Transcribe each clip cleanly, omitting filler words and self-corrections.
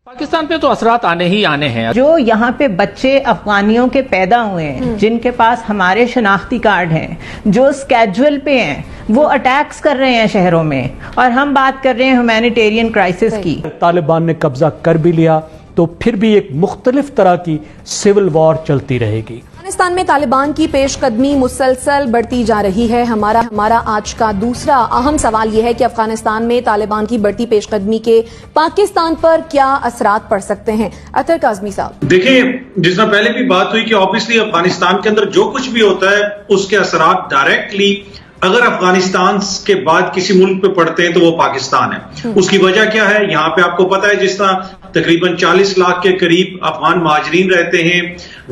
پاکستان پہ تو اثرات آنے ہی آنے ہیں. جو یہاں پہ بچے افغانیوں کے پیدا ہوئے ہیں، جن کے پاس ہمارے شناختی کارڈ ہیں، جو اسکیجول پہ ہیں، وہ اٹیکس کر رہے ہیں شہروں میں، اور ہم بات کر رہے ہیں ہیومینیٹیرین کرائسس کی. طالبان نے قبضہ کر بھی لیا تو پھر بھی ایک مختلف طرح کی سول وار چلتی رہے گی. افغانستان میں طالبان کی پیش قدمی مسلسل بڑھتی جا رہی ہے. ہمارا آج کا دوسرا اہم سوال یہ ہے کہ افغانستان میں طالبان کی بڑھتی پیش قدمی کے پاکستان پر کیا اثرات پڑ سکتے ہیں؟ اطہر کاظمی صاحب. دیکھیں، جس میں پہلے بھی بات ہوئی کہ آبویسلی افغانستان کے اندر جو کچھ بھی ہوتا ہے اس کے اثرات ڈائریکٹلی اگر افغانستان کے بعد کسی ملک پہ پڑتے ہیں تو وہ پاکستان ہے. اس کی وجہ کیا ہے؟ یہاں پہ آپ کو پتا ہے جس طرح تقریباً 40 لاکھ کے قریب افغان مہاجرین رہتے ہیں،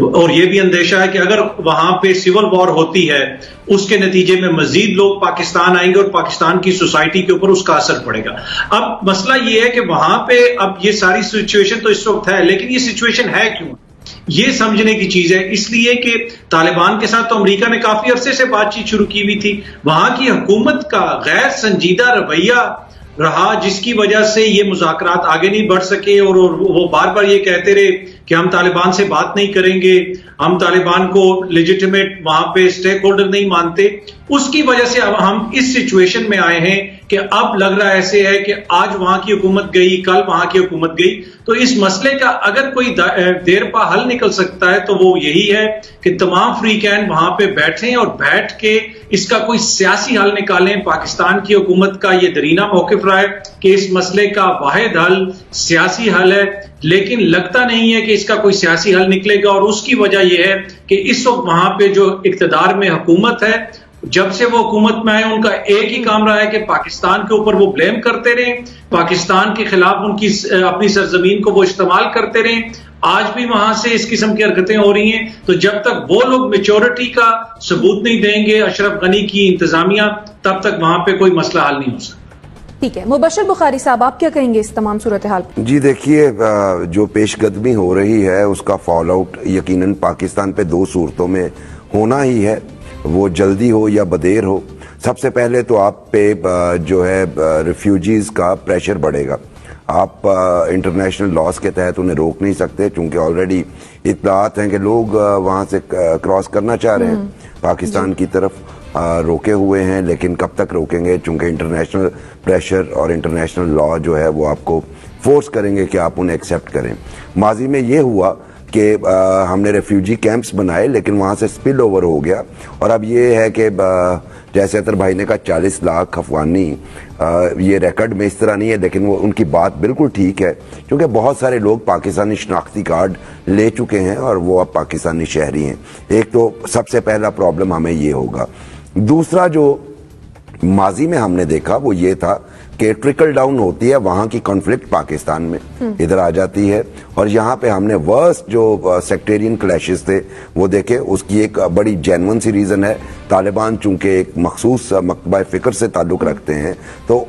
اور یہ بھی اندیشہ ہے کہ اگر وہاں پہ سول وار ہوتی ہے اس کے نتیجے میں مزید لوگ پاکستان آئیں گے اور پاکستان کی سوسائٹی کے اوپر اس کا اثر پڑے گا. اب مسئلہ یہ ہے کہ وہاں پہ اب یہ ساری سچویشن تو اس وقت ہے، لیکن یہ سچویشن ہے کیوں؟ یہ سمجھنے کی چیز ہے. اس لیے کہ طالبان کے ساتھ تو امریکہ نے کافی عرصے سے بات چیت شروع کی ہوئی تھی. وہاں کی حکومت کا غیر سنجیدہ رویہ رہا جس کی وجہ سے یہ مذاکرات آگے نہیں بڑھ سکے، اور وہ بار بار یہ کہتے رہے کہ ہم طالبان سے بات نہیں کریں گے، ہم طالبان کو لیجیٹمیٹ وہاں پہ اسٹیک ہولڈر نہیں مانتے. اس کی وجہ سے اب ہم اس سچویشن میں آئے ہیں کہ اب لگ رہا ایسے ہے کہ آج وہاں کی حکومت گئی، کل وہاں کی حکومت گئی. تو اس مسئلے کا اگر کوئی دیر پا حل نکل سکتا ہے تو وہ یہی ہے کہ تمام فریقین وہاں پہ بیٹھیں اور بیٹھ کے اس کا کوئی سیاسی حل نکالیں. پاکستان کی حکومت کا یہ درینہ موقف رہا ہے کہ اس مسئلے کا واحد حل سیاسی حل ہے، لیکن لگتا نہیں ہے کہ اس کا کوئی سیاسی حل نکلے گا. اور اس کی وجہ یہ ہے کہ اس وقت وہاں پہ جو اقتدار میں حکومت ہے، جب سے وہ حکومت میں آئے ان کا ایک ہی کام رہا ہے کہ پاکستان کے اوپر وہ بلیم کرتے رہیں، پاکستان کے خلاف ان کی اپنی سرزمین کو وہ استعمال کرتے رہیں. آج بھی وہاں سے اس قسم کی حرکتیں ہو رہی ہیں. تو جب تک وہ لوگ میچورٹی کا ثبوت نہیں دیں گے اشرف غنی کی انتظامیہ، تب تک وہاں پہ کوئی مسئلہ حل نہیں ہو سکتا. ٹھیک ہے، مبشر بخاری صاحب آپ کیا کہیں گے اس تمام صورتحال پر؟ جی دیکھیے، جو پیش قدمی ہو رہی ہے اس کا فال آؤٹ یقیناً پاکستان پہ دو صورتوں میں ہونا ہی ہے، وہ جلدی ہو یا بدیر ہو. سب سے پہلے تو آپ پہ جو ہے ریفیوجیز کا پریشر بڑھے گا. آپ انٹرنیشنل لاز کے تحت انہیں روک نہیں سکتے، چونکہ آلریڈی اطلاعات ہیں کہ لوگ وہاں سے کراس کرنا چاہ رہے ہیں پاکستان کی طرف، روکے ہوئے ہیں. لیکن کب تک روکیں گے؟ چونکہ انٹرنیشنل پریشر اور انٹرنیشنل لا جو ہے وہ آپ کو فورس کریں گے کہ آپ انہیں ایکسیپٹ کریں. ماضی میں یہ ہوا کہ ہم نے ریفیوجی کیمپس بنائے لیکن وہاں سے سپل اوور ہو گیا، اور اب یہ ہے کہ جیسے اطہر بھائی نے کہا 40 لاکھ افغانی، یہ ریکارڈ میں اس طرح نہیں ہے لیکن وہ ان کی بات بالکل ٹھیک ہے، کیونکہ بہت سارے لوگ پاکستانی شناختی کارڈ لے چکے ہیں اور وہ اب پاکستانی شہری ہیں. ایک تو سب سے پہلا پرابلم ہمیں یہ ہوگا. دوسرا جو ماضی میں ہم نے دیکھا وہ یہ تھا کہ ٹرکل ڈاؤن ہوتی ہے، وہاں کی کانفلکٹ پاکستان میں ادھر آ جاتی ہے، اور یہاں پہ ہم نے ورسٹ جو سیکٹیرین کلیشز تھے وہ دیکھے. اس کی ایک بڑی جینون سی ریزن ہے، طالبان چونکہ ایک مخصوص مکتبہ فکر سے تعلق رکھتے ہیں، تو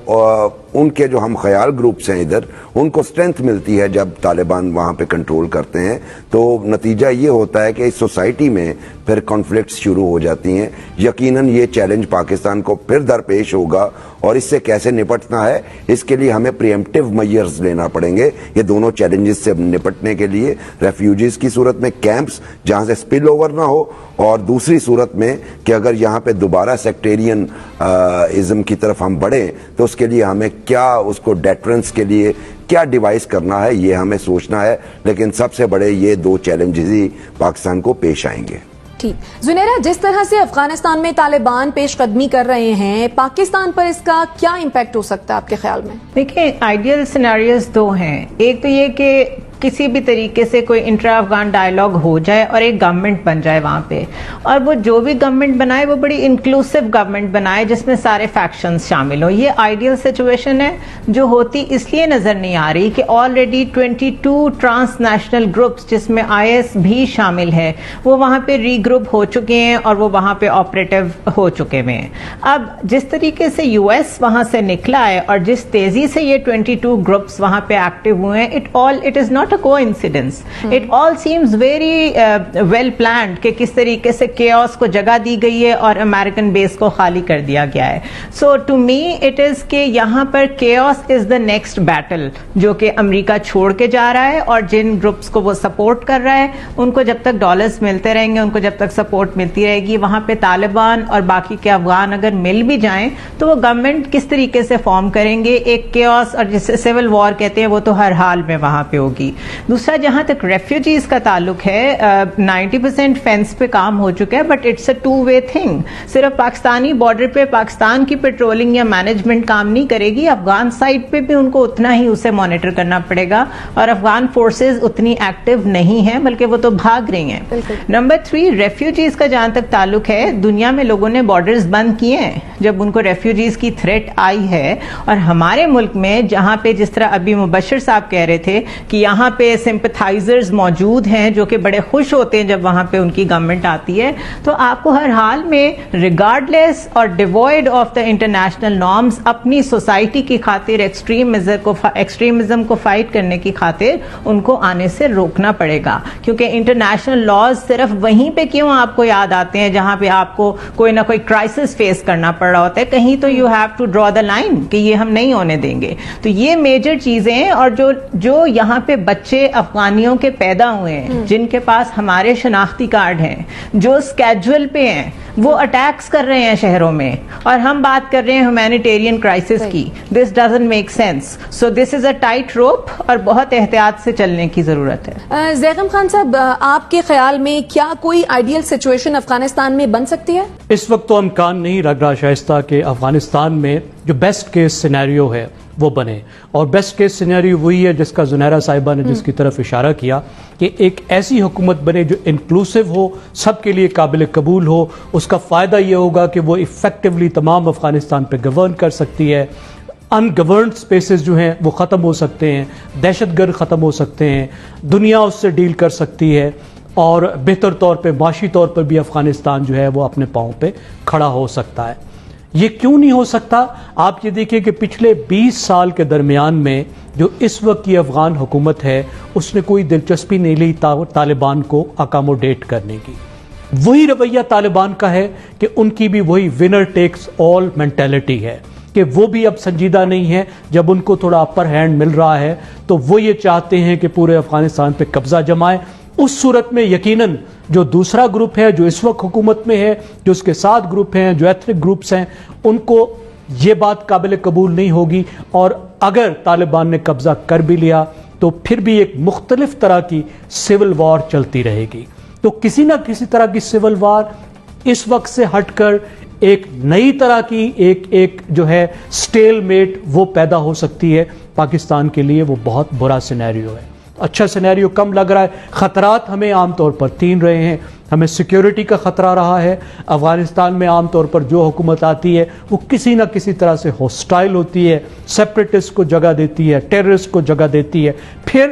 ان کے جو ہم خیال گروپس ہیں ادھر، ان کو اسٹرینتھ ملتی ہے جب طالبان وہاں پہ کنٹرول کرتے ہیں. تو نتیجہ یہ ہوتا ہے کہ اس سوسائٹی میں پھر کانفلکٹس شروع ہو جاتی ہیں. یقیناً یہ چیلنج پاکستان کو پھر درپیش ہوگا، اور اس سے کیسے نپٹنا ہے اس کے لیے ہمیں پریمپٹیو میئرز لینا پڑیں گے. یہ دونوں چیلنجز سے نپٹنے کے لیے ریفیوجیز کی صورت میں کیمپس جہاں سے سپل اوور نہ ہو، اور دوسری صورت میں کہ اگر یہاں پہ دوبارہ سیکٹیرین ازم کی طرف ہم بڑھیں تو اس کے لیے ہمیں کیا اس کو ڈیٹرنس کے لیے کیا ڈیوائس کرنا ہے، یہ ہمیں سوچنا ہے. لیکن سب سے بڑے یہ دو چیلنجز ہی پاکستان کو پیش آئیں گے. ٹھیک زنیرہ، جس طرح سے افغانستان میں طالبان پیش قدمی کر رہے ہیں، پاکستان پر اس کا کیا امپیکٹ ہو سکتا ہے آپ کے خیال میں؟ دیکھیں، آئیڈیل سیناریوز دو ہیں. ایک تو یہ کہ کسی بھی طریقے سے کوئی انٹرا افغان ڈائلاگ ہو جائے اور ایک گورنمنٹ بن جائے وہاں پہ، اور وہ جو بھی گورنمنٹ بنائے وہ بڑی انکلوسیو گورنمنٹ بنائے جس میں سارے فیکشنز شامل ہوں. یہ آئیڈیل سچویشن ہے جو ہوتی اس لیے نظر نہیں آ رہی کہ آلریڈی 22 ٹرانس نیشنل گروپس جس میں IS بھی شامل ہے وہ وہاں پہ ری گروپ ہو چکے ہیں اور وہ وہاں پہ آپریٹو ہو چکے ہیں. اب جس طریقے سے US وہاں سے نکلا ہے اور جس تیزی سے یہ 22 گروپس وہاں پہ ایکٹیو ہوئے ہیں، it is not not a coincidence. It all seems very well planned کہ کس طریقے سے chaos کو جگہ دی گئی ہے اور American base کو خالی کر دیا گیا ہے. So to me it is کہ یہاں پر chaos is the next battle جو کہ امریکہ چھوڑ کے جا رہا ہے, اور جن گروپس کو وہ سپورٹ کر رہا ہے ان کو جب تک ڈالرز ملتے رہیں گے, ان کو جب تک سپورٹ ملتی رہے گی, وہاں پہ طالبان اور باقی کے افغان اگر مل بھی جائیں تو وہ گورنمنٹ کس طریقے سے فارم کریں گے. ایک chaos اور جسے سول وار کہتے ہیں وہ تو ہر حال میں وہاں پہ ہوگی. دوسرا جہاں تک ریفیوجیز کا تعلق ہے, 90% فینس پہ کام ہو چکا ہے, but it's a two way thing. صرف پاکستانی بارڈر پہ پاکستان کی پیٹرولنگ یا مینجمنٹ کام نہیں کرے گی, افغان سائڈ پہ بھی ان کو اتنا ہی اسے مانیٹر کرنا پڑے گا, اور افغان فورسز اتنی ایکٹیو نہیں ہیں بلکہ وہ تو بھاگ رہی ہیں. نمبر 3, ریفیوجیز کا جہاں تک تعلق ہے, دنیا میں لوگوں نے بارڈرز بند کیے ہیں جب ان کو ریفیوجیز کی تھریٹ آئی ہے, اور ہمارے ملک میں جہاں پہ جس طرح ابھی مبشر صاحب کہہ رہے تھے کہ یہاں پہ سمپتھائزرز موجود ہیں جو کہ بڑے خوش ہوتے ہیں جب وہاں پہ ان کی گورنمنٹ آتی ہے, تو آپ کو ہر حال میں ریگارڈلیس اور divide of the international norms اپنی سوسائٹی کی خاطر ایکسٹریمزم کو فائٹ کرنے کی خاطر ان کو آنے سے روکنا پڑے گا. کیونکہ انٹرنیشنل لاز صرف وہیں پہ کیوں آپ کو یاد آتے ہیں جہاں پہ آپ کو کوئی نہ کوئی کرائسس فیس کرنا پڑ رہا ہوتا ہے, کہیں تو you have to draw the line کہ یہ ہم نہیں ہونے دیں گے. تو یہ میجر چیزیں ہیں, اور جو یہاں پہ بچے افغانیوں کے پیدا ہوئے ہیں جن کے پاس ہمارے شناختی کارڈ ہیں, جو اسکیجول پہ ہیں, وہ اٹیکس کر رہے ہیں شہروں میں, اور ہم بات کر رہے ہیں ہیومینیٹیرین کرائسس کی. This doesn't make sense. So this is a tight روپ, اور بہت احتیاط سے چلنے کی ضرورت ہے. زیغم خان صاحب, آپ کے خیال میں کیا کوئی آئیڈیل سچویشن افغانستان میں بن سکتی ہے؟ اس وقت تو امکان نہیں لگ رہا شائستہ کہ افغانستان میں جو بیسٹ کیس سینیریو ہے وہ بنے, اور بیسٹ کیس سینیریو وہی ہے جس کا زنیرہ صاحبہ نے جس کی طرف اشارہ کیا, کہ ایک ایسی حکومت بنے جو انکلوسو ہو, سب کے لیے قابل قبول ہو. اس کا فائدہ یہ ہوگا کہ وہ ایفیکٹولی تمام افغانستان پہ گورن کر سکتی ہے. ان گورنڈ سپیسز جو ہیں وہ ختم ہو سکتے ہیں, دہشت گرد ختم ہو سکتے ہیں, دنیا اس سے ڈیل کر سکتی ہے, اور بہتر طور پہ معاشی طور پر بھی افغانستان جو ہے وہ اپنے پاؤں پہ کھڑا ہو سکتا ہے. یہ کیوں نہیں ہو سکتا؟ آپ یہ دیکھیں کہ پچھلے 20 سال کے درمیان میں جو اس وقت کی افغان حکومت ہے اس نے کوئی دلچسپی نہیں لی طالبان کو اکاموڈیٹ کرنے کی. وہی رویہ طالبان کا ہے کہ ان کی بھی وہی ونر ٹیکس آل مینٹیلٹی ہے, کہ وہ بھی اب سنجیدہ نہیں ہے. جب ان کو تھوڑا اپر ہینڈ مل رہا ہے تو وہ یہ چاہتے ہیں کہ پورے افغانستان پہ قبضہ جمائیں. اس صورت میں یقیناً جو دوسرا گروپ ہے جو اس وقت حکومت میں ہے, جو اس کے ساتھ گروپ ہیں, جو ایتھنک گروپس ہیں, ان کو یہ بات قابل قبول نہیں ہوگی. اور اگر طالبان نے قبضہ کر بھی لیا تو پھر بھی ایک مختلف طرح کی سول وار چلتی رہے گی. تو کسی نہ کسی طرح کی سول وار اس وقت سے ہٹ کر ایک نئی طرح کی ایک جو ہے سٹیل میٹ وہ پیدا ہو سکتی ہے. پاکستان کے لیے وہ بہت برا سینیریو ہے. اچھا سینیریو کم لگ رہا ہے. خطرات ہمیں عام طور پر 3 رہے ہیں. ہمیں سیکیورٹی کا خطرہ رہا ہے. افغانستان میں عام طور پر جو حکومت آتی ہے وہ کسی نہ کسی طرح سے ہوسٹائل ہوتی ہے, سیپریٹسٹ کو جگہ دیتی ہے, ٹیررسٹ کو جگہ دیتی ہے. پھر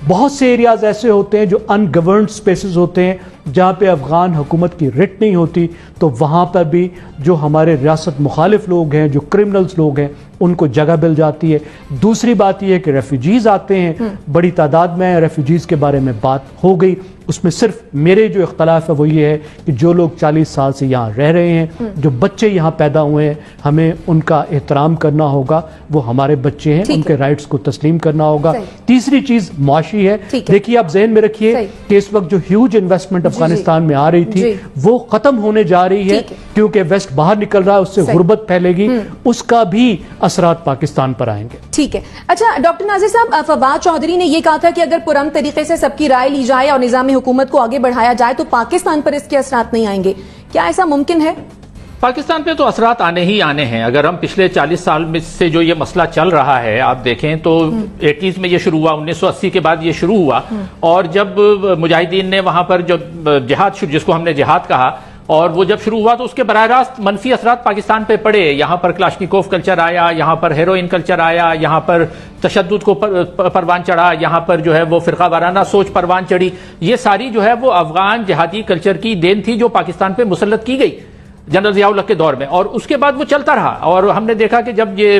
بہت سے ایریاز ایسے ہوتے ہیں جو ان گورنڈ سپیسز ہوتے ہیں جہاں پہ افغان حکومت کی رٹ نہیں ہوتی, تو وہاں پر بھی جو ہمارے ریاست مخالف لوگ ہیں, جو کرمنلز لوگ ہیں, ان کو جگہ مل جاتی ہے. دوسری بات یہ ہے کہ ریفیوجیز آتے ہیں بڑی تعداد میں. ریفیوجیز کے بارے میں بات ہو گئی, اس میں صرف میرے جو اختلاف ہے وہ یہ ہے کہ جو لوگ 40 سال سے یہاں رہ رہے ہیں, جو بچے یہاں پیدا ہوئے ہیں, ہمیں ان کا احترام کرنا ہوگا. وہ ہمارے بچے ہیں, ان کے رائٹس کو تسلیم کرنا ہوگا. تیسری چیز معاشی ہے. دیکھیے آپ ذہن میں رکھیے کہ اس وقت جو ہیوج انویسٹمنٹ افغانستان میں آ رہی تھی وہ ختم ہونے جا رہی ہے, کیونکہ ویسٹ باہر نکل رہا ہے, اس سے غربت پھیلے گی. اس کا بھی اثرات پاکستان پر آئیں گے. ٹھیک ہے. اچھا ڈاکٹر ناظر صاحب, فواد چودھری نے یہ کہا تھا کہ اگر پرامن طریقے سے سب کی رائے لی جائے اور نظام حکومت کو آگے بڑھایا جائے تو پاکستان پر اس کے اثرات نہیں آئیں گے. کیا ایسا ممکن ہے؟ پاکستان پہ تو اثرات آنے ہی آنے ہیں. اگر ہم پچھلے 40 سال میں سے جو یہ مسئلہ چل رہا ہے آپ دیکھیں تو 80s میں یہ شروع ہوا, 1980 کے بعد یہ شروع ہوا, اور جب مجاہدین نے وہاں پر جو جہاد جس کو ہم نے جہاد کہا, اور وہ جب شروع ہوا تو اس کے براہ راست منفی اثرات پاکستان پہ پڑے. یہاں پر کلاشنیکوف کلچر آیا, یہاں پر ہیروئن کلچر آیا, یہاں پر تشدد کو پروان چڑھا, یہاں پر جو ہے وہ فرقہ وارانہ سوچ پروان چڑھی. یہ ساری جو ہے وہ افغان جہادی کلچر کی دین تھی جو پاکستان پہ مسلط کی گئی جنرل ضیاء الحق کے دور میں, اور اس کے بعد وہ چلتا رہا. اور ہم نے دیکھا کہ جب یہ